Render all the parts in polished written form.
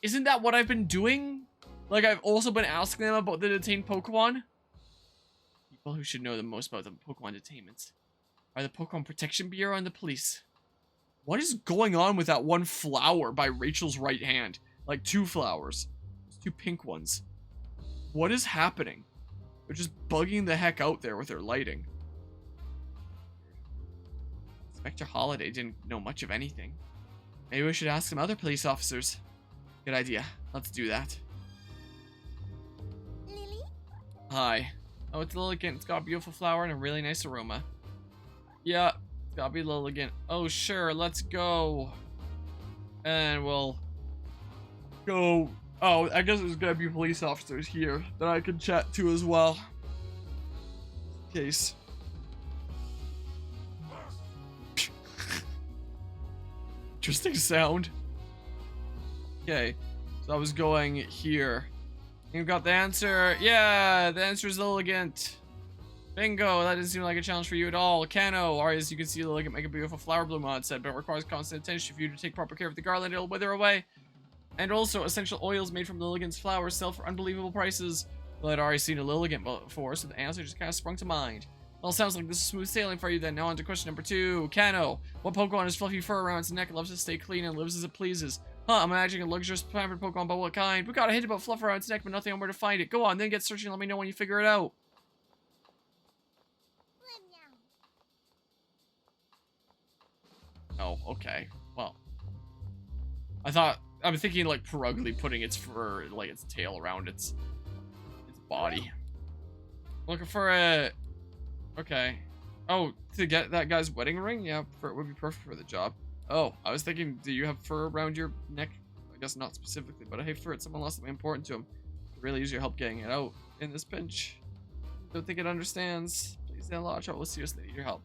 isn't that what I've been doing? Like, I've also been asking them about the detained Pokemon. People who should know the most about the Pokemon detainments are the Pokemon Protection Bureau and the police. What is going on with that one flower by Rachel's right hand? Like, 2 flowers. 2 pink ones. What is happening? They're just bugging the heck out there with their lighting. Inspector Holiday didn't know much of anything. Maybe we should ask some other police officers. Good idea. Let's do that. Lily? Hi. Oh, it's Lilligant. It's got a beautiful flower and a really nice aroma. Yeah, it's gotta be Lilligant. Oh, sure. Let's go. And we'll go. Oh, I guess there's gonna be police officers here that I can chat to as well. Case. Interesting sound. Okay, so I was going here. You got the answer. Yeah, the answer is Lilligant. Bingo, that doesn't seem like a challenge for you at all. Cano, or as you can see, Lilligant make a beautiful flower bloom on its head, but it requires constant attention for you to take proper care of the garland. It'll wither away. And also, essential oils made from Lilligant's flowers sell for unbelievable prices. Well, I'd already seen a Lilligant before, so the answer just kind of sprung to mind. Well, sounds like this is smooth sailing for you then. Now on to question number 2. Cano, what Pokemon has fluffy fur around its neck, loves to stay clean, and lives as it pleases? Huh, I'm imagining a luxurious pampered Pokemon, but what kind? We got a hint about fluff around its neck, but nothing on where to find it. Go on, then get searching and let me know when you figure it out. Oh, okay. Well. I'm thinking like Perugly putting its fur, like its tail around its body. Looking for a... Okay. Oh, to get that guy's wedding ring? Yeah, it would be perfect for the job. Oh, I was thinking, do you have fur around your neck? I guess not specifically, but I hate fur. It's someone else something important to him. Could really use your help getting it out in this pinch. Don't think it understands. Please don't launch out. We'll seriously need your help.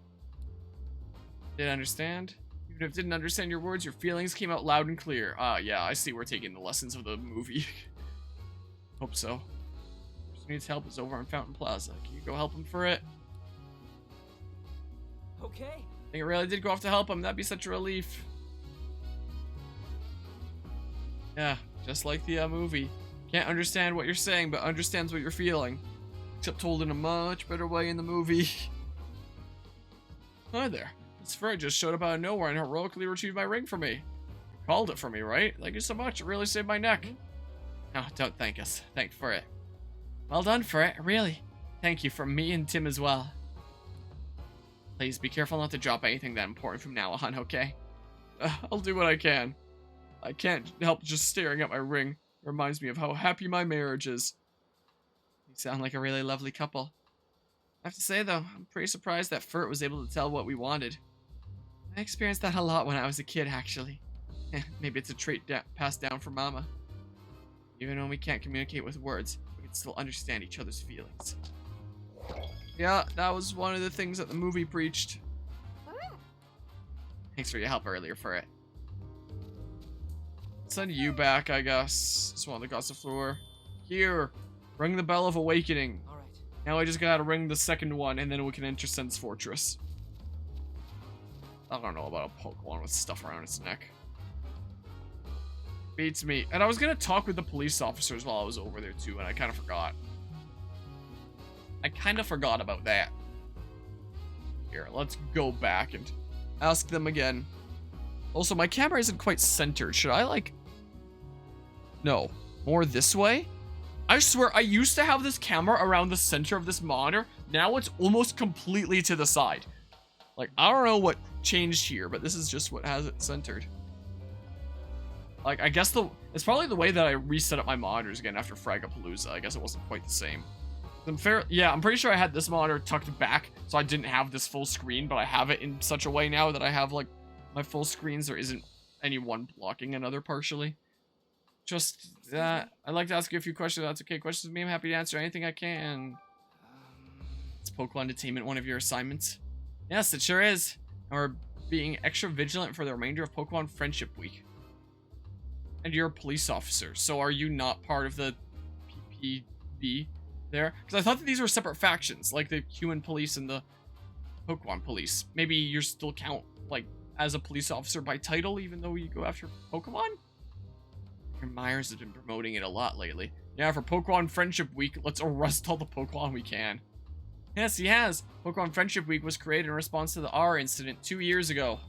Did it understand? Even if it didn't understand your words, your feelings came out loud and clear. Yeah, I see we're taking the lessons of the movie. Hope so. The person who needs help is over on Fountain Plaza. Can you go help him for it? Okay. I think it really did go off to help him. That'd be such a relief. Yeah, just like the movie. Can't understand what you're saying, but understands what you're feeling. Except told in a much better way in the movie. Hi there. This fur just showed up out of nowhere and heroically retrieved my ring for me. You called it for me, right? Thank you so much. It really saved my neck. No, don't thank us. Thank for it. Well done for it, really. Thank you from me and Tim as well. Please be careful not to drop anything that important from now on, okay? I'll do what I can. I can't help just staring at my ring. It reminds me of how happy my marriage is. You sound like a really lovely couple. I have to say, though, I'm pretty surprised that Furt was able to tell what we wanted. I experienced that a lot when I was a kid, actually. Maybe it's a trait passed down from Mama. Even when we can't communicate with words, we can still understand each other's feelings. Yeah, that was one of the things that the movie preached. Thanks for your help earlier, Furt. Send you back, I guess. Swan across the floor. Here, ring the bell of awakening. All right. Now I just gotta ring the second one, and then we can enter Sense Fortress. I don't know about a Pokemon with stuff around its neck. Beats me. And I was gonna talk with the police officers while I was over there too, and I kind of forgot. I kind of forgot about that. Here, let's go back and ask them again. Also, my camera isn't quite centered. Should I, like... No. More this way? I swear, I used to have this camera around the center of this monitor. Now it's almost completely to the side. Like, I don't know what changed here, but this is just what has it centered. Like, I guess it's probably the way that I reset up my monitors again after Fragapalooza. I guess it wasn't quite the same. I'm pretty sure I had this monitor tucked back, so I didn't have this full screen, but I have it in such a way now that I have, like, my full screens. There isn't any one blocking another partially. Just that. I'd like to ask you a few questions. That's okay. Questions with me. I'm happy to answer anything I can. Is Pokemon Detainment one of your assignments? Yes, it sure is. And we're being extra vigilant for the remainder of Pokemon Friendship Week. And you're a police officer, so are you not part of the PPB there? Because I thought that these were separate factions, like the human police and the Pokemon police. Maybe you still count, like, as a police officer by title, even though you go after Pokemon? Myers has been promoting it a lot lately. Yeah, for Pokemon Friendship Week, let's arrest all the Pokemon we can. Yes, he has. Pokemon Friendship Week was created in response to the R incident 2 years ago.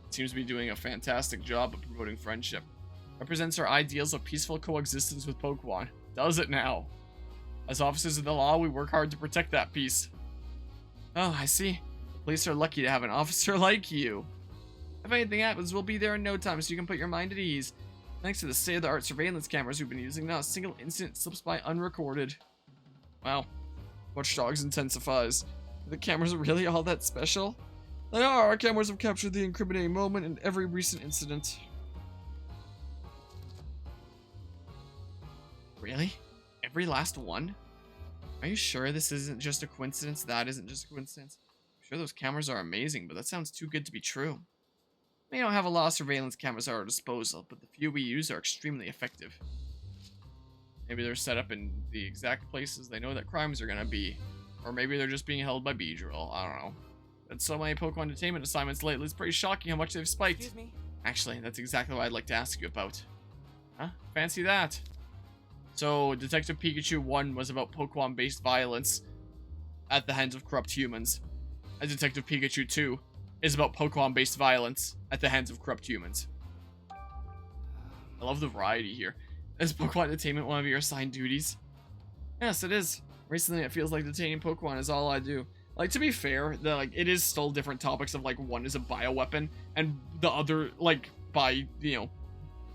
Seems to be doing a fantastic job of promoting friendship. Represents our ideals of peaceful coexistence with Pokemon. Does it now? As officers of the law, we work hard to protect that peace. Oh, I see. The police are lucky to have an officer like you. If anything happens, we'll be there in no time, so you can put your mind at ease. Thanks to the state-of-the-art surveillance cameras we've been using, not a single incident slips by unrecorded. Wow. Watch Dogs intensifies. Are the cameras really all that special? They are. Our cameras have captured the incriminating moment in every recent incident. Really? Every last one? Are you sure this isn't just a coincidence? That isn't just a coincidence? I'm sure those cameras are amazing, but that sounds too good to be true. We don't have a lot of surveillance cameras at our disposal, but the few we use are extremely effective. Maybe they're set up in the exact places they know that crimes are gonna be. Or maybe they're just being held by Beedrill. I don't know. But so many Pokemon detainment assignments lately, it's pretty shocking how much they've spiked. Excuse me? Actually, that's exactly what I'd like to ask you about. Huh? Fancy that. So, Detective Pikachu 1 was about Pokemon-based violence at the hands of corrupt humans. And Detective Pikachu 2 is about Pokemon-based violence at the hands of corrupt humans. I love the variety here. Is Pokemon detainment one of your assigned duties? Yes, it is. Recently, it feels like detaining Pokemon is all I do. Like, to be fair, it is still different topics of, like, one is a bioweapon, and the other, like, by, you know,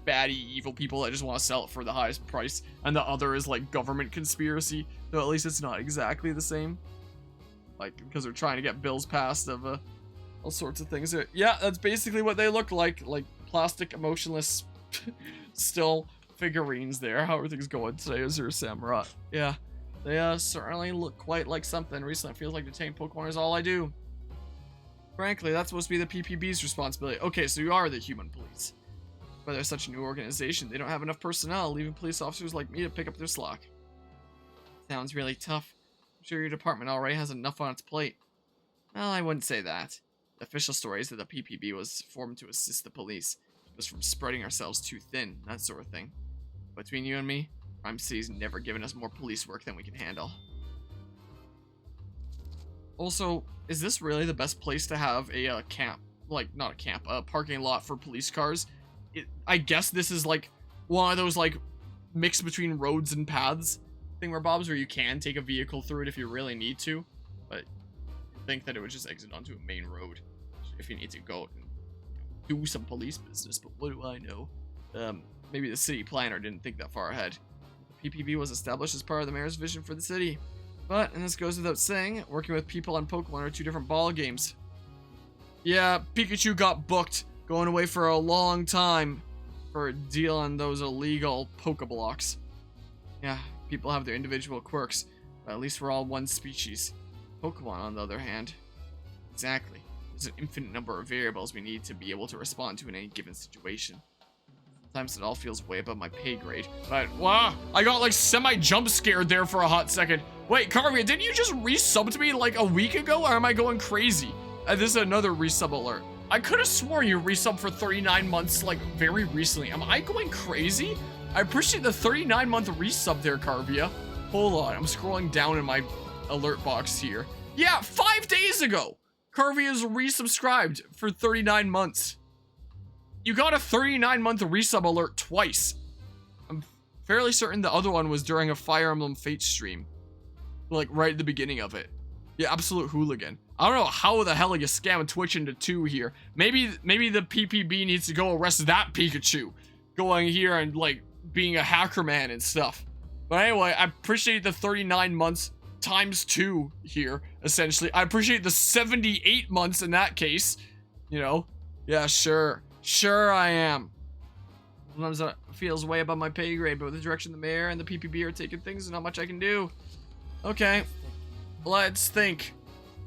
baddie evil people that just want to sell it for the highest price, and the other is, like, government conspiracy, though at least it's not exactly the same. Like, because they're trying to get bills passed of, all sorts of things. Yeah, that's basically what they look like plastic, emotionless, still figurines there. How are things going today, Azure Samurai? Yeah. They certainly look quite like something. Recently, it feels like detaining Pokemon is all I do. Frankly, that's supposed to be the PPB's responsibility. Okay, so you are the human police. But they're such a new organization, they don't have enough personnel, leaving police officers like me to pick up their slack. Sounds really tough. I'm sure your department already has enough on its plate. Well, I wouldn't say that. The official story is that the PPB was formed to assist the police. Keep us from spreading ourselves too thin, that sort of thing. Between you and me, Crime City's never given us more police work than we can handle. Also, is this really the best place to have a camp? Like, not a camp, a parking lot for police cars? I guess this is like one of those like mix between roads and paths thingamabobs where you can take a vehicle through it if you really need to. But I think that it would just exit onto a main road if you need to go and do some police business. But what do I know? Maybe the city planner didn't think that far ahead. PPB was established as part of the mayor's vision for the city. But, and this goes without saying, working with people on Pokemon are two different ball games. Yeah, Pikachu got booked, going away for a long time for dealing those illegal Pokeblocks. Yeah, people have their individual quirks, but at least we're all one species. Pokemon, on the other hand. Exactly. There's an infinite number of variables we need to be able to respond to in any given situation. Sometimes it all feels way above my pay grade. But, wow, I got like semi-jump scared there for a hot second. Wait, Carvia, didn't you just resub to me like a week ago, or am I going crazy? This is another resub alert. I could have sworn you resubbed for 39 months like very recently. Am I going crazy? I appreciate the 39-month resub there, Carvia. Hold on, I'm scrolling down in my alert box here. Yeah, 5 days ago, Carvia's resubscribed for 39 months. You got a 39-month resub alert twice. I'm fairly certain the other one was during a Fire Emblem Fates stream. Like, right at the beginning of it. Yeah, absolute hooligan. I don't know how the hell you scam Twitch into 2 here. Maybe the PPB needs to go arrest that Pikachu. Going here and, like, being a hacker man and stuff. But anyway, I appreciate the 39 months times 2 here, essentially. I appreciate the 78 months in that case. You know? Yeah, sure. Sure I am. Sometimes it feels way above my pay grade, but with the direction the mayor and the PPB are taking things, there's not much I can do. Okay. Let's think.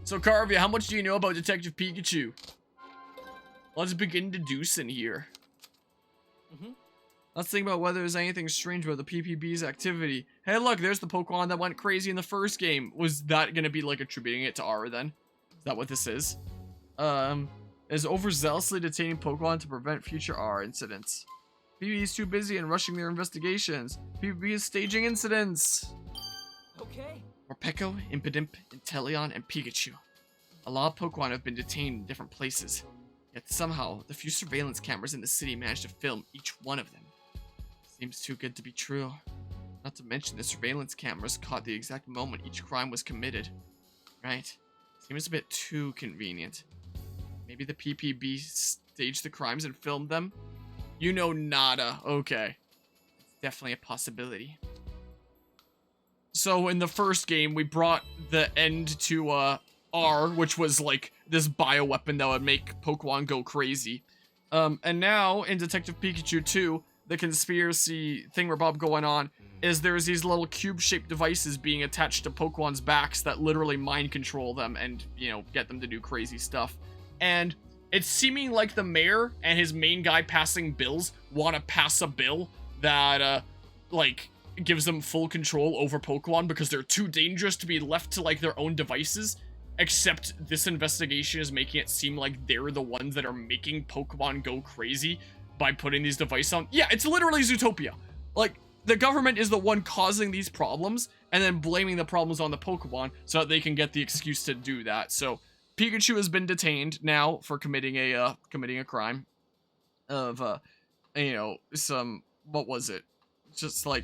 So, Carvia, how much do you know about Detective Pikachu? Let's begin deducing here. Let's think about whether there's anything strange about the PPB's activity. Hey, look, there's the Pokemon that went crazy in the first game. Was that going to be, like, attributing it to Aura, then? Is that what this is? is overzealously detaining Pokemon to prevent future R incidents. PvP is too busy and rushing their investigations. PvP is staging incidents. Okay. Morpeko, Impidimp, Inteleon, and Pikachu. A lot of Pokemon have been detained in different places. Yet somehow, the few surveillance cameras in the city managed to film each one of them. Seems too good to be true. Not to mention the surveillance cameras caught the exact moment each crime was committed. Right? Seems a bit too convenient. Maybe the PPB staged the crimes and filmed them? You know nada. Okay. It's definitely a possibility. So in the first game, we brought the end to R, which was like this bioweapon that would make Pokemon go crazy. And now in Detective Pikachu 2, the conspiracy thingamabob going on is there's these little cube-shaped devices being attached to Pokemon's backs that literally mind control them and, you know, get them to do crazy stuff. And it's seeming like the mayor and his main guy passing bills want to pass a bill that, like, gives them full control over Pokemon because they're too dangerous to be left to, like, their own devices. Except this investigation is making it seem like they're the ones that are making Pokemon go crazy by putting these devices on. Yeah, it's literally Zootopia. Like, the government is the one causing these problems and then blaming the problems on the Pokemon so that they can get the excuse to do that. So Pikachu has been detained now for committing a crime of you know, some, what was it? Just like,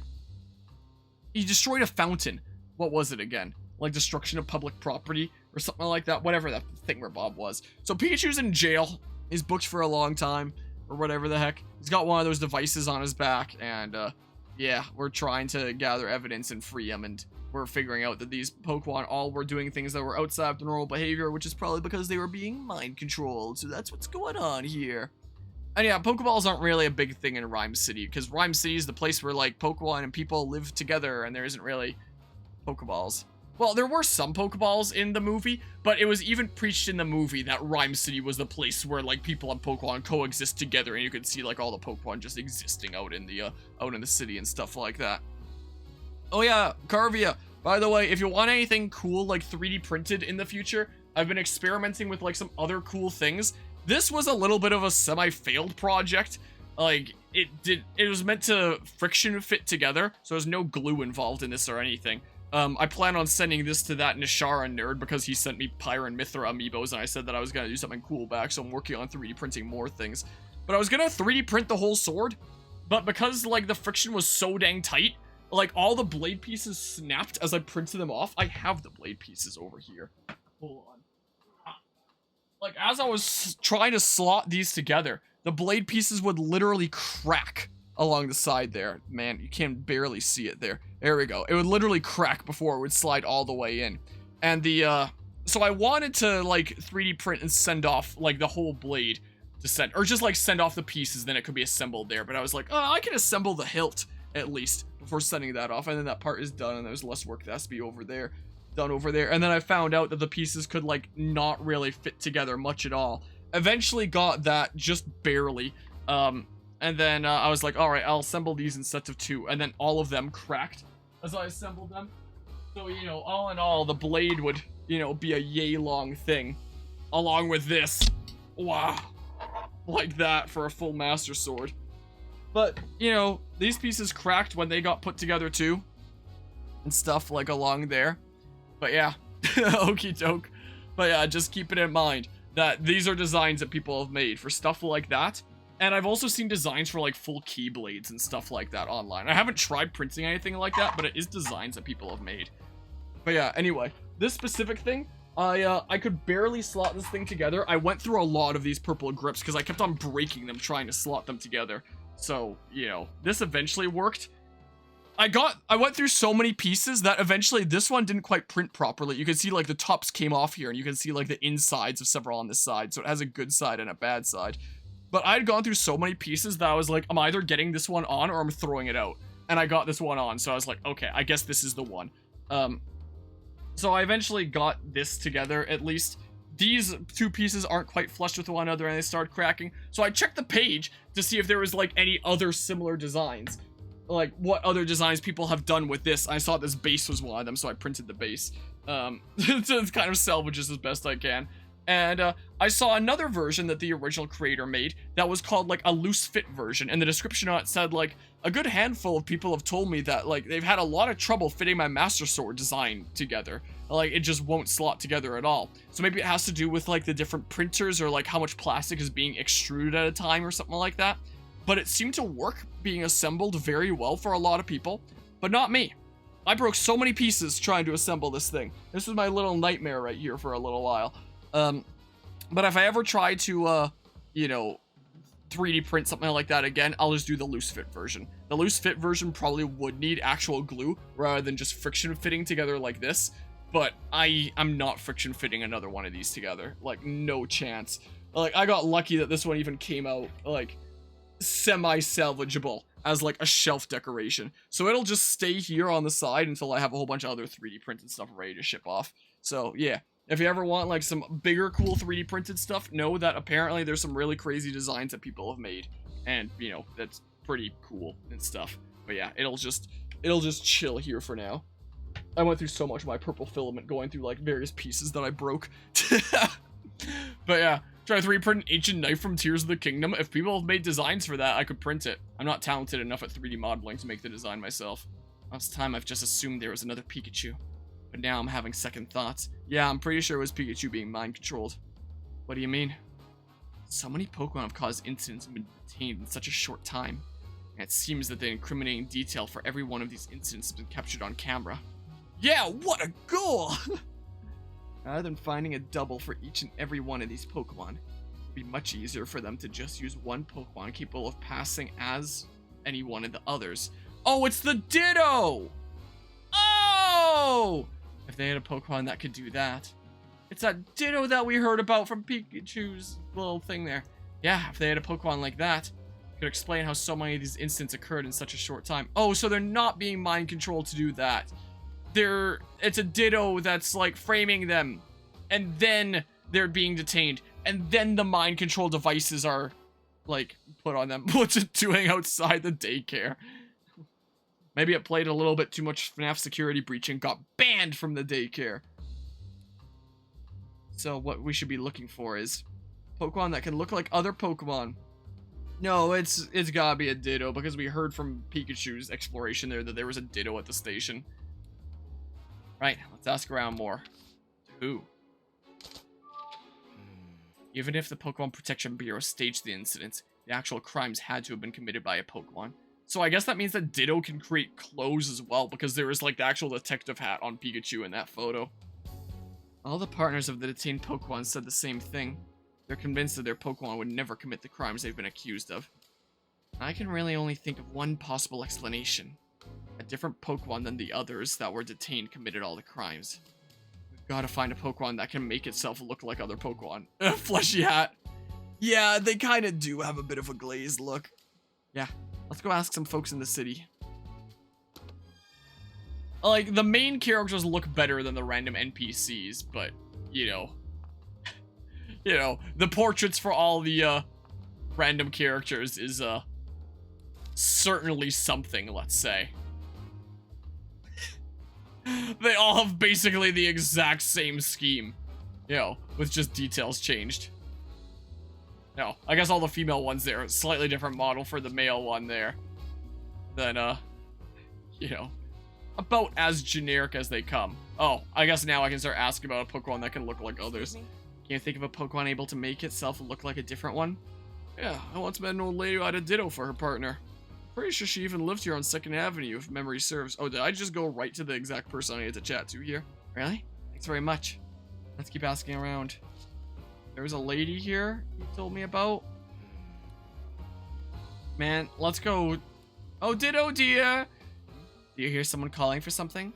he destroyed a fountain. What was it again? Like destruction of public property or something like that, whatever that thingamabob was. So Pikachu's in jail. He's booked for a long time or whatever the heck. He's got one of those devices on his back, and yeah, we're trying to gather evidence and free him, and we're figuring out that these Pokemon all were doing things that were outside of the normal behavior, which is probably because they were being mind controlled. So that's what's going on here. And yeah, Pokeballs aren't really a big thing in Rhyme City, because Rhyme City is the place where like Pokemon and people live together, and there isn't really Pokeballs. Well, there were some Pokeballs in the movie, but it was even preached in the movie that Rhyme City was the place where like people and Pokemon coexist together, and you could see like all the Pokemon just existing out in the city and stuff like that. Oh yeah, Carvia. By the way, if you want anything cool like 3D printed in the future, I've been experimenting with like some other cool things. This was a little bit of a semi-failed project. Like it was meant to friction fit together, so there's no glue involved in this or anything. I plan on sending this to that Nishara nerd because he sent me Pyre and Mithra amiibos, and I said that I was going to do something cool back, so I'm working on 3D printing more things. But I was going to 3D print the whole sword, but because, like, the friction was so dang tight, like, all the blade pieces snapped as I printed them off. I have the blade pieces over here. Hold on. Like, as I was trying to slot these together, the blade pieces would literally crack along the side there. Man, you can barely see it there. There we go. It would literally crack before it would slide all the way in. And the, so I wanted to, like, 3D print and send off, like, the whole blade to send, or just, like, send off the pieces, then it could be assembled there. But I was like, oh, I can assemble the hilt, at least, before sending that off. And then that part is done, and there's less work that has to be over there, done over there. And then I found out that the pieces could, like, not really fit together much at all. Eventually got that, just barely. And then I was like, all right, I'll assemble these in sets of 2. And then all of them cracked as I assembled them. So, you know, all in all, the blade would, you know, be a yay long thing. Along with this. Wow. Like that for a full Master Sword. But, you know, these pieces cracked when they got put together too. And stuff like along there. But yeah. Okie doke. But yeah, just keep it in mind that these are designs that people have made for stuff like that. And I've also seen designs for, like, full keyblades and stuff like that online. I haven't tried printing anything like that, but it is designs that people have made. But yeah, anyway, this specific thing, I could barely slot this thing together. I went through a lot of these purple grips because I kept on breaking them trying to slot them together. So, you know, this eventually worked. I went through so many pieces that eventually this one didn't quite print properly. You can see, like, the tops came off here, and you can see, like, the insides of several on this side. So it has a good side and a bad side. But I had gone through so many pieces that I was like, I'm either getting this one on or I'm throwing it out. And I got this one on, so I was like, okay, I guess this is the one. So I eventually got this together, at least. These 2 pieces aren't quite flush with one another and they start cracking. So I checked the page to see if there was, like, any other similar designs. Like, what other designs people have done with this. I saw this base was one of them, so I printed the base. To kind of salvage this as best I can. And I saw another version that the original creator made that was called like a loose fit version, and the description on it said like, a good handful of people have told me that like they've had a lot of trouble fitting my Master Sword design together. Like it just won't slot together at all. So maybe it has to do with like the different printers or like how much plastic is being extruded at a time or something like that. But it seemed to work being assembled very well for a lot of people, but not me. I broke so many pieces trying to assemble this thing. This was my little nightmare right here for a little while. But if I ever try to, you know, 3D print something like that again, I'll just do the loose fit version. The loose fit version probably would need actual glue rather than just friction fitting together like this. But I'm not friction fitting another one of these together. Like, no chance. Like, I got lucky that this one even came out, like, semi-salvageable as, like, a shelf decoration. So it'll just stay here on the side until I have a whole bunch of other 3D printed stuff ready to ship off. So, yeah. If you ever want, like, some bigger, cool 3D printed stuff, know that apparently there's some really crazy designs that people have made. And, you know, that's pretty cool and stuff. But yeah, it'll just chill here for now. I went through so much of my purple filament going through, like, various pieces that I broke. But yeah, try to 3D print an ancient knife from Tears of the Kingdom. If people have made designs for that, I could print it. I'm not talented enough at 3D modeling to make the design myself. Last time I've just assumed there was another Pikachu. But now I'm having second thoughts. Yeah, I'm pretty sure it was Pikachu being mind-controlled. What do you mean? So many Pokemon have caused incidents and been detained in such a short time. And it seems that the incriminating detail for every one of these incidents has been captured on camera. Yeah, what a goal! Rather than finding a double for each and every one of these Pokemon, it would be much easier for them to just use one Pokemon capable of passing as any one of the others. Oh, it's the Ditto! Oh! If they had a Pokemon that could do that. It's that Ditto that we heard about from Pikachu's little thing there. Yeah, if they had a Pokemon like that, it could explain how so many of these incidents occurred in such a short time. Oh, so they're not being mind-controlled to do that. It's a Ditto that's like framing them, and then they're being detained, and then the mind control devices are like put on them. What's it doing outside the daycare? Maybe it played a little bit too much FNAF security breach and got banned from the daycare. So what we should be looking for is Pokemon that can look like other Pokemon. No, it's gotta be a Ditto, because we heard from Pikachu's exploration there that there was a Ditto at the station. Right, let's ask around more. Who? Even if the Pokemon Protection Bureau staged the incidents, the actual crimes had to have been committed by a Pokemon. So I guess that means that Ditto can create clothes as well, because there is like the actual detective hat on Pikachu in that photo. All the partners of the detained Pokemon said the same thing. They're convinced that their Pokemon would never commit the crimes they've been accused of. I can really only think of one possible explanation. A different Pokemon than the others that were detained committed all the crimes. We've got to find a Pokemon that can make itself look like other Pokemon. Fleshy hat. Yeah, they kind of do have a bit of a glazed look. Yeah, let's go ask some folks in the city. Like, the main characters look better than the random NPCs, but, you know. You know, the portraits for all the, random characters is, certainly something, let's say. They all have basically the exact same scheme, you know, with just details changed. No, I guess all the female ones there, a slightly different model for the male one there. Then, you know, about as generic as they come. Oh, I guess now I can start asking about a Pokemon that can look like others. Can you think of a Pokemon able to make itself look like a different one? Yeah, I once met an old lady who had a Ditto for her partner. Pretty sure she even lived here on 2nd Avenue, if memory serves. Oh, did I just go right to the exact person I need to chat to here? Really? Thanks very much. Let's keep asking around. There was a lady here you told me about. Man, let's go. Oh, Ditto, dear. Do you hear someone calling for something?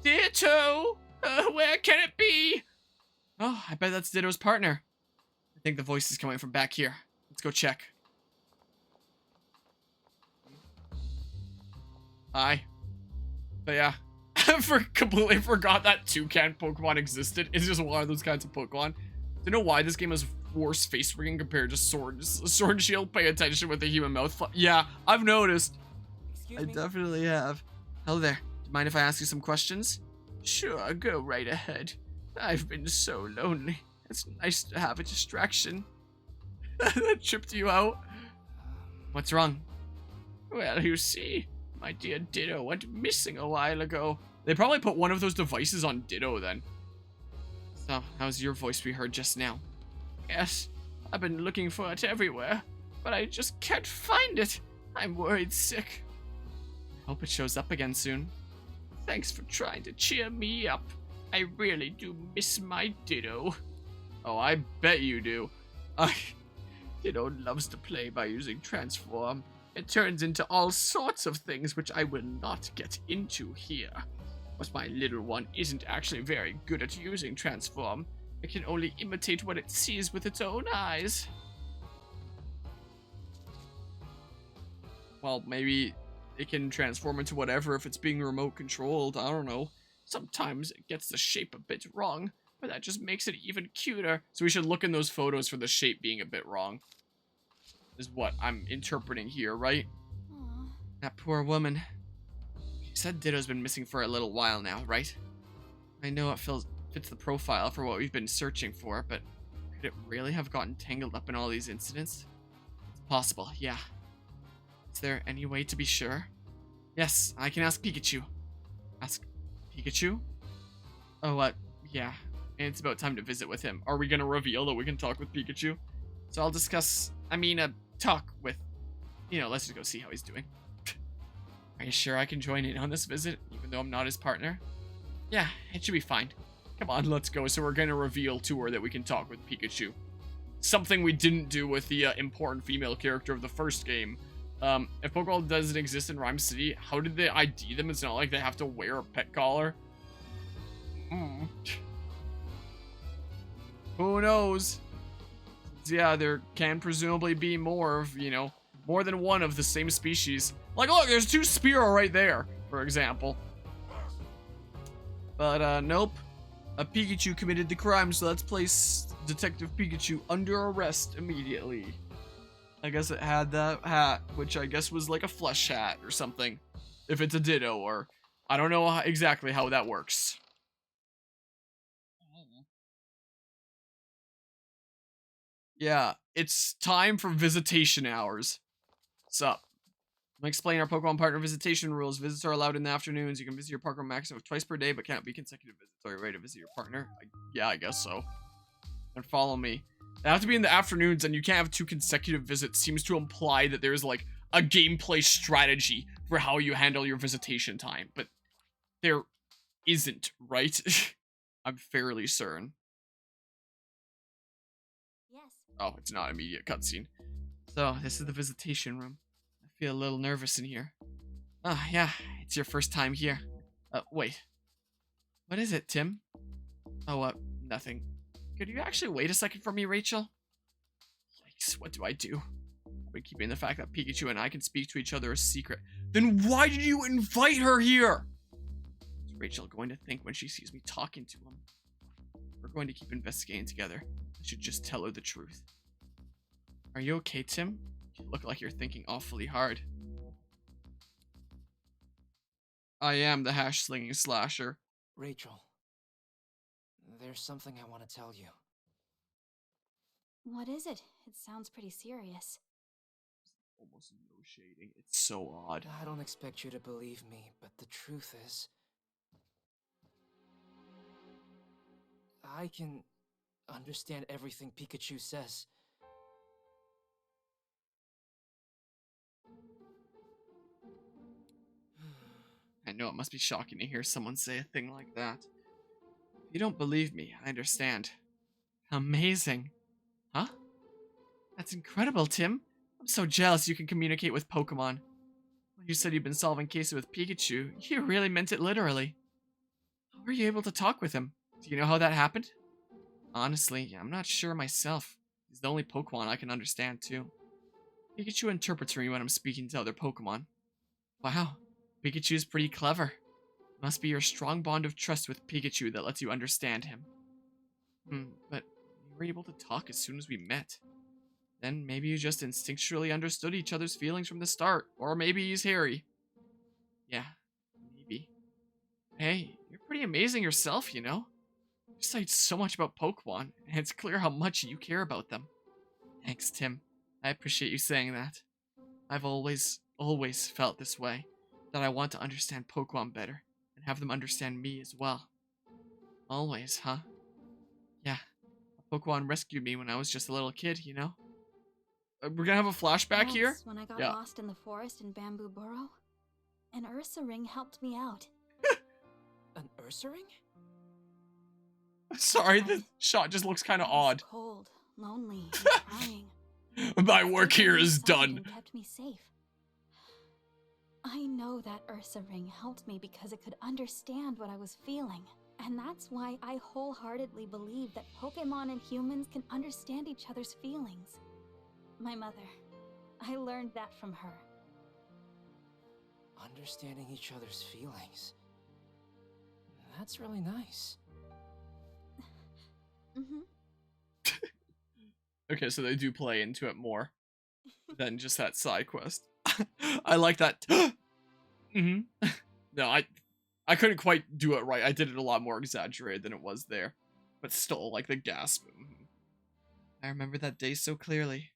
Ditto! Where can it be? Oh, I bet that's Ditto's partner. I think the voice is coming from back here. Let's go check. Hi. But yeah, I completely forgot that toucan Pokemon existed. It's just one of those kinds of Pokemon. Don't know why this game has worse face rigging compared to Sword and Shield. Pay attention with the human mouth. Yeah, I've noticed. I definitely have. Hello there. Do you mind if I ask you some questions? Sure, go right ahead. I've been so lonely. It's nice to have a distraction. That tripped you out. What's wrong? Well, you see, my dear Ditto went missing a while ago. They probably put one of those devices on Ditto then. So, how's your voice we heard just now? Yes, I've been looking for it everywhere, but I just can't find it. I'm worried sick. Hope it shows up again soon. Thanks for trying to cheer me up. I really do miss my Ditto. Oh, I bet you do. Ditto loves to play by using Transform. It turns into all sorts of things which I will not get into here. But my little one isn't actually very good at using Transform. It can only imitate what it sees with its own eyes. Well, maybe it can transform into whatever if it's being remote controlled. I don't know. Sometimes it gets the shape a bit wrong, but that just makes it even cuter. So we should look in those photos for the shape being a bit wrong. Is what I'm interpreting here, right? Aww. That poor woman. She said Ditto's been missing for a little while now, right? I know it fits the profile for what we've been searching for, but could it really have gotten tangled up in all these incidents? It's possible, yeah. Is there any way to be sure? Yes, I can ask Pikachu. Ask Pikachu? Oh, yeah. And it's about time to visit with him. Are we gonna reveal that we can talk with Pikachu? So I'll discuss, talk with, let's just go see how he's doing. Are you sure I can join in on this visit, even though I'm not his partner? Yeah, it should be fine. Come on, let's go. So we're gonna reveal to her that we can talk with Pikachu. Something we didn't do with the important female character of the first game. If Pokeball doesn't exist in Rhyme City, how did they ID them? It's not like they have to wear a pet collar. Who knows? Yeah, there can presumably be more of, more than one of the same species. Like, look, there's 2 Spearow right there, for example. But, nope. A Pikachu committed the crime, so let's place Detective Pikachu under arrest immediately. I guess it had that hat, which I guess was like a flesh hat or something. If it's a Ditto, or I don't know exactly how that works. Yeah, it's time for visitation hours. Sup? I'm gonna explain our Pokemon partner visitation rules. Visits are allowed in the afternoons. You can visit your partner maximum of twice per day, but can't be consecutive visits. Are you ready to visit your partner? Yeah, I guess so. And follow me. They have to be in the afternoons, and you can't have 2 consecutive visits. Seems to imply that there's like a gameplay strategy for how you handle your visitation time, but there isn't, right? I'm fairly certain. Yes. Oh, it's not immediate cutscene. So, this is the visitation room. I feel a little nervous in here. Oh, yeah, it's your first time here. Wait. What is it, Tim? Oh, nothing. Could you actually wait a second for me, Rachel? Yikes, what do I do? I've been keeping the fact that Pikachu and I can speak to each other a secret. Then why did you invite her here? What's Rachel going to think when she sees me talking to him? We're going to keep investigating together. I should just tell her the truth. Are you okay, Tim? You look like you're thinking awfully hard. I am the hash-slinging slasher. Rachel, there's something I want to tell you. What is it? It sounds pretty serious. Almost no shading. It's so odd. I don't expect you to believe me, but the truth is, I can understand everything Pikachu says. I know it must be shocking to hear someone say a thing like that. If you don't believe me, I understand. Amazing. Huh? That's incredible, Tim. I'm so jealous you can communicate with Pokemon. When you said you've been solving cases with Pikachu, you really meant it literally. How were you able to talk with him? Do you know how that happened? Honestly, I'm not sure myself. He's the only Pokemon I can understand, too. Pikachu interprets for me when I'm speaking to other Pokemon. Wow, Pikachu's pretty clever. It must be your strong bond of trust with Pikachu that lets you understand him. But we were able to talk as soon as we met. Then maybe you just instinctually understood each other's feelings from the start. Or maybe he's hairy. Yeah, maybe. Hey, you're pretty amazing yourself, you know? You're You've studied so much about Pokemon, and it's clear how much you care about them. Thanks, Tim. I appreciate you saying that. I've always felt this way, that I want to understand Pokemon better, and have them understand me as well. Always, huh? Yeah. A Pokemon rescued me when I was just a little kid, you know? We're gonna have a flashback here? Once, when I got Yeah. lost in the forest in Bamboo Burrow, an Ursa ring helped me out. An Ursa ring? Sorry, the shot just looks kind of I was odd. cold, lonely, and crying. My work here is Inside done. and kept me safe. I know that Ursa ring helped me because it could understand what I was feeling. And that's why I wholeheartedly believe that Pokemon and humans can understand each other's feelings. My mother. I learned that from her. Understanding each other's feelings. That's really nice. Mm-hmm. Okay, so they do play into it more than just that side quest. I like that. No, I couldn't quite do it right. I did it a lot more exaggerated than it was there. But still, like the gasp. I remember that day so clearly.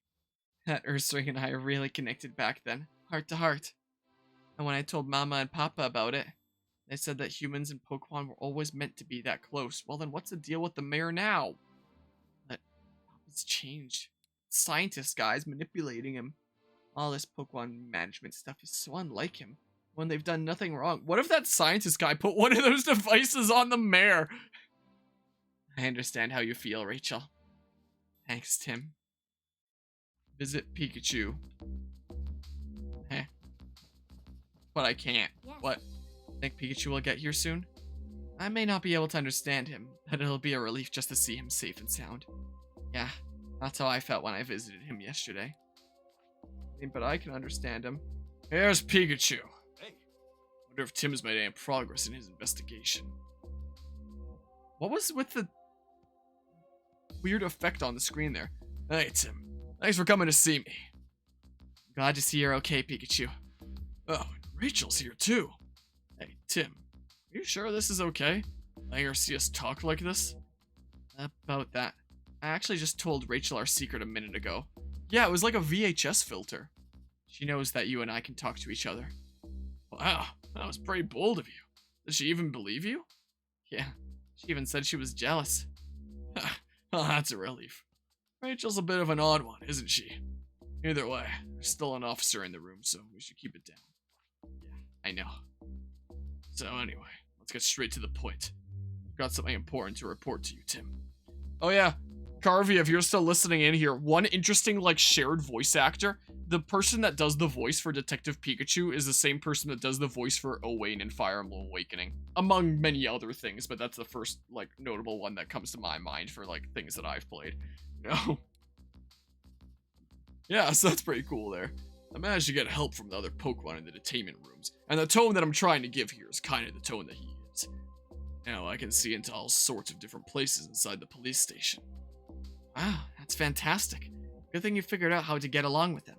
That Ursa and I really connected back then, heart to heart. And when I told Mama and Papa about it, they said that humans and Pokemon were always meant to be that close. Well, then what's the deal with the mayor now? But Papa's changed. Scientists, guys, manipulating him. All this Pokemon management stuff is so unlike him. When they've done nothing wrong. What if that scientist guy put one of those devices on the mayor? I understand how you feel, Rachel. Thanks, Tim. Visit Pikachu. Heh. But I can't. Yes. What? Think Pikachu will get here soon? I may not be able to understand him, but it'll be a relief just to see him safe and sound. Yeah, that's how I felt when I visited him yesterday. But I can understand him. Here's Pikachu. Hey. Wonder if Tim's made any progress in his investigation. What was with the weird effect on the screen there? Hey, Tim. Thanks for coming to see me. Glad to see you're okay, Pikachu. Oh, and Rachel's here too. Hey, Tim. Are you sure this is okay? Letting her see us talk like this? About that. I actually just told Rachel our secret a minute ago. Yeah, it was like a VHS filter. She knows that you and I can talk to each other. Wow, that was pretty bold of you. Did she even believe you? Yeah, she even said she was jealous. Well, that's a relief. Rachel's a bit of an odd one, isn't she? Either way, there's still an officer in the room, so we should keep it down. Yeah, I know. So anyway, let's get straight to the point. I've got something important to report to you, Tim. Oh yeah, Carvey, if you're still listening in here, one interesting, like, shared voice actor. The person that does the voice for Detective Pikachu is the same person that does the voice for Owain in Fire Emblem Awakening. Among many other things, but that's the first, like, notable one that comes to my mind for, like, things that I've played. You know? Yeah, so that's pretty cool there. I managed to get help from the other Pokemon in the detainment rooms, and the tone that I'm trying to give here is kind of the tone that he is. Now I can see into all sorts of different places inside the police station. Wow, that's fantastic. Good thing you figured out how to get along with them.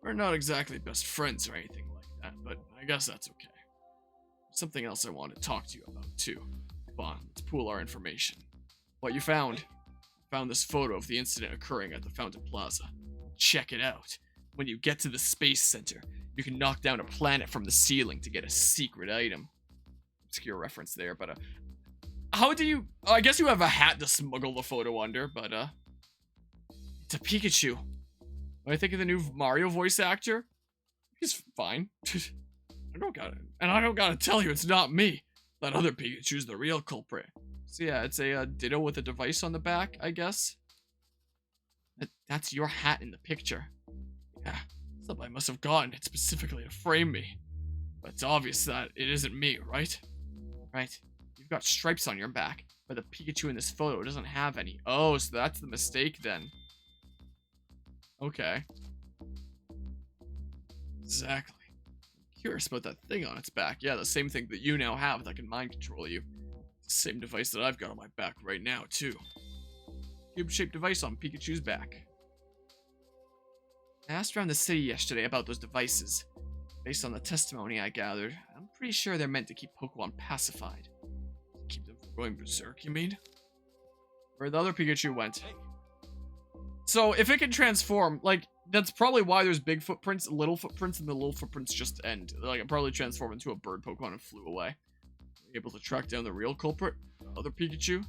We're not exactly best friends or anything like that, but I guess that's okay. There's something else I want to talk to you about, too. Come on, let's pool our information. What you found? I found this photo of the incident occurring at the Fountain Plaza. Check it out. When you get to the Space Center, you can knock down a planet from the ceiling to get a secret item. Obscure reference there, but how do you... I guess you have a hat to smuggle the photo under, but it's a Pikachu. What do I think of the new Mario voice actor? He's fine. I don't gotta tell you it's not me. That other Pikachu's the real culprit. So yeah, it's a Ditto with a device on the back, I guess. That's your hat in the picture. Yeah, somebody must have gotten it specifically to frame me. But it's obvious that it isn't me, right? Right. You've got stripes on your back, but the Pikachu in this photo doesn't have any. Oh, so that's the mistake then. Okay. Exactly. I'm curious about that thing on its back. Yeah, the same thing that you now have that can mind control you. It's the same device that I've got on my back right now, too. Cube-shaped device on Pikachu's back. I asked around the city yesterday about those devices. Based on the testimony I gathered, I'm pretty sure they're meant to keep Pokemon pacified. Keep them from Going berserk, you mean? Where the other Pikachu went. So, if it can transform, like, that's probably why there's big footprints, little footprints, and the little footprints just end. Like, it probably transformed into a bird Pokemon and flew away. Were you able to track down the real culprit? The other Pikachu?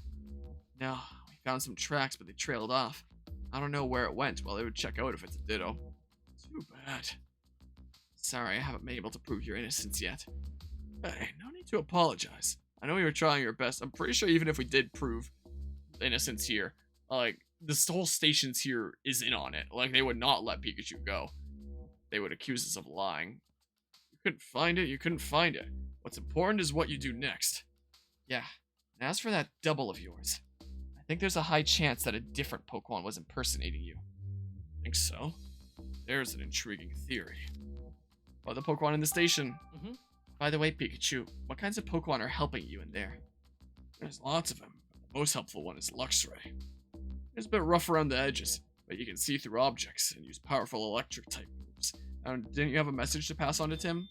No, we found some tracks, but they trailed off. I don't know where it went. Well, they would check out if it's a Ditto. Too bad. Sorry, I haven't been able to prove your innocence yet. Hey, no need to apologize. I know you were trying your best. I'm pretty sure even if we did prove innocence here, like, this whole station's here is in on it. Like, they would not let Pikachu go. They would accuse us of lying. You couldn't find it, you couldn't find it. What's important is what you do next. Yeah, and as for that double of yours, I think there's a high chance that a different Pokemon was impersonating you. Think so? There's an intriguing theory. Oh, the Pokemon in the station. By the way, Pikachu, what kinds of Pokemon are helping you in there? There's lots of them. The most helpful one is Luxray. It's a bit rough around the edges, but you can see through objects and use powerful electric type moves. Didn't you have a message to pass on to Tim?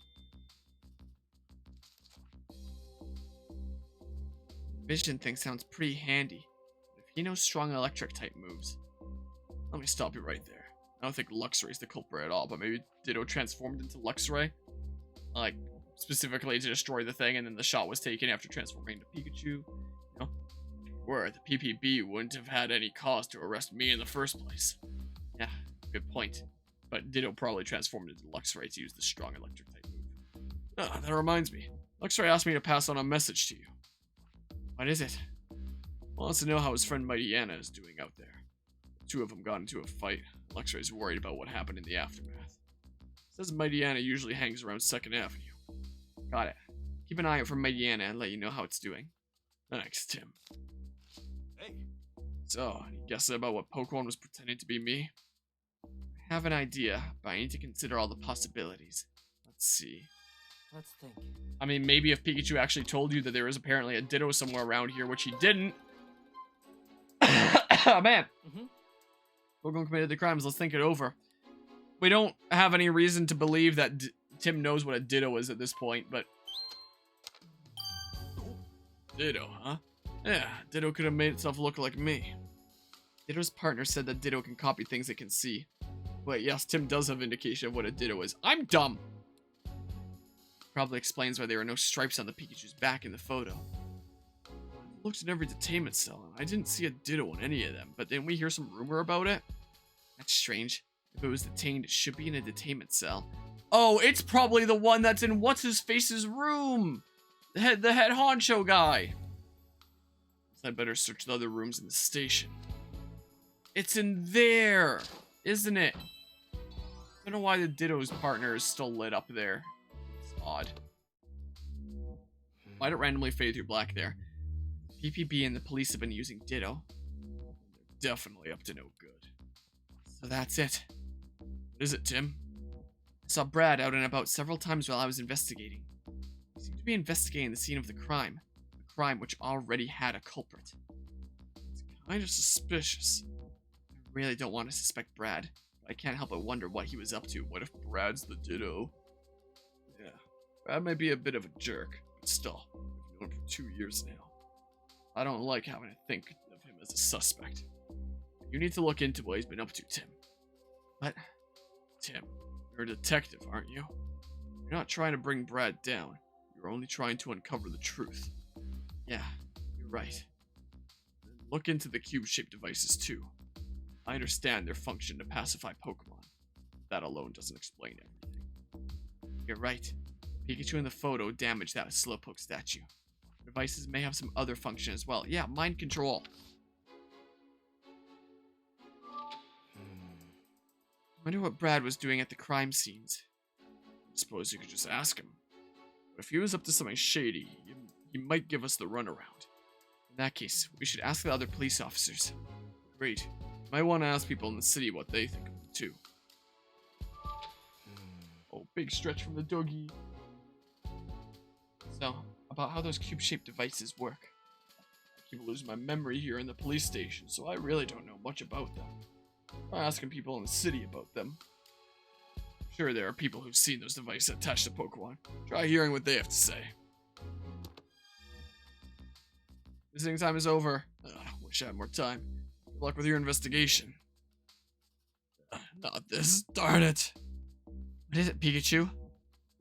Vision thing sounds pretty handy. But if he knows strong electric type moves. Let me stop you right there. I don't think Luxray's the culprit at all, but maybe Ditto transformed into Luxray? Like, specifically to destroy the thing, and then the shot was taken after transforming into Pikachu. You know, where the PPB wouldn't have had any cause to arrest me in the first place. Yeah, good point. But Ditto probably transformed into Luxray to use the strong electric type move. Ah, that reminds me. Luxray asked me to pass on a message to you. What is it? Wants to know how his friend Mighty Anna is doing out there. The two of them got into a fight. Luxray's worried about what happened in the aftermath. Says Mighty Anna usually hangs around 2nd Avenue. Got it. Keep an eye out for Mighty Anna and let you know how it's doing. Thanks, Tim. Hey. So, any guesses about what Pokemon was pretending to be me? I have an idea, but I need to consider all the possibilities. Let's see. Let's think. I mean, maybe if Pikachu actually told you that there is apparently a Ditto somewhere around here, which he didn't. Oh, man. Pokemon committed the crimes. Let's think it over. We don't have any reason to believe that Tim knows what a Ditto is at this point, but... Ditto, huh? Yeah, Ditto could have made itself look like me. Ditto's partner said that Ditto can copy things it can see. But yes, Tim does have indication of what a Ditto is. I'm dumb! Probably explains why there are no stripes on the Pikachu's back in the photo. I looked in every detainment cell, and I didn't see a Ditto in any of them, but didn't we hear some rumor about it? That's strange. If it was detained, it should be in a detainment cell. Oh, it's probably the one that's in What's-His-Face's room! The head honcho guy! So I better search the other rooms in the station. It's in there! Isn't it? I don't know why the Ditto's partner is still lit up there. It's odd. Why'd it randomly fade through black there? PPB and the police have been using Ditto. They're definitely up to no good. So that's it. What is it, Tim? I saw Brad out and about several times while I was investigating. He seemed to be investigating the scene of the crime. A crime which already had a culprit. It's kind of suspicious. I really don't want to suspect Brad, but I can't help but wonder what he was up to. What if Brad's the Ditto? Yeah, Brad might be a bit of a jerk, but still, I've known him for 2 years now. I don't like having to think of him as a suspect. You need to look into what he's been up to, Tim. What? Tim, you're a detective, aren't you? You're not trying to bring Brad down. You're only trying to uncover the truth. Yeah, you're right. Look into the cube-shaped devices, too. I understand their function to pacify Pokemon. That alone doesn't explain everything. You're right. Pikachu in the photo damaged that Slowpoke statue. Devices may have some other function as well. Yeah, mind control. I wonder what Brad was doing at the crime scenes. I suppose you could just ask him. But if he was up to something shady, he might give us the runaround. In that case, we should ask the other police officers. Great. Might want to ask people in the city what they think of him, too. Oh, big stretch from the doggy. So, about how those cube-shaped devices work. I keep losing my memory here in the police station, so I really don't know much about them. Try asking people in the city about them. I'm sure there are people who've seen those devices attached to Pokemon. Try hearing what they have to say. Visiting time is over. Wish I had more time. Good luck with your investigation. Not this. Darn it. What is it, Pikachu?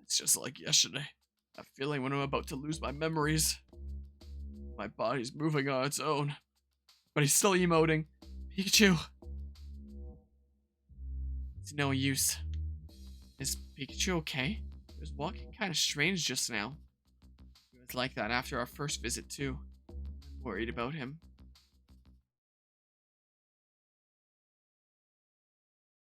It's just like yesterday. That feeling when I'm about to lose my memories. My body's moving on its own. But he's still emoting. Pikachu! It's no use. Is Pikachu okay? He was walking kind of strange just now. He was like that after our first visit too. I'm worried about him.